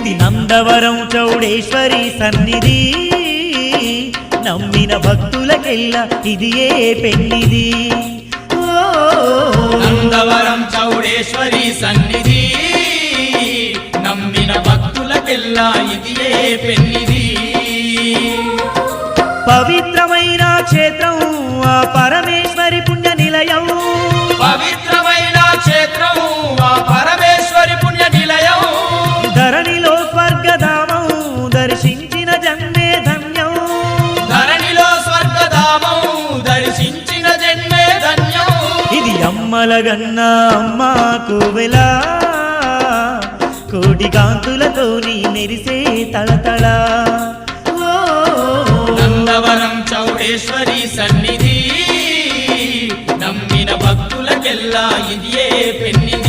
ఇది నందవరం చౌడేశ్వరి సన్నిధి, నమ్మిన భక్తులకెల్లా ఇది ఏ పెన్నిది. నందవరం చౌడేశ్వరి సన్నిధి, నమ్మిన భక్తులకెల్లా ఇది ఏ పెన్నిది. పవిత్రమైన క్షేత్రం ఆ పరమేశ్వరి పుణ్య నిలయం, పవిత్రమైన క్షేత్రం ఆ పరమేశ్వరి పుణ్య నిలయం. ధరణిలో స్వర్గధామం దర్శించిన జన్మే ధన్యం, ధరణిలో స్వర్గధామం దర్శించిన జన్మే ధన్యం. ఇది అమ్మలగన్న అమ్మ కోవెల, కోటి కాంతులతోని మెరిసే తళతళ. నందవరం చౌడేశ్వరి సన్నిధి, నమ్మిన భక్తులకెల్లా ఇది ఏ పెన్నిది.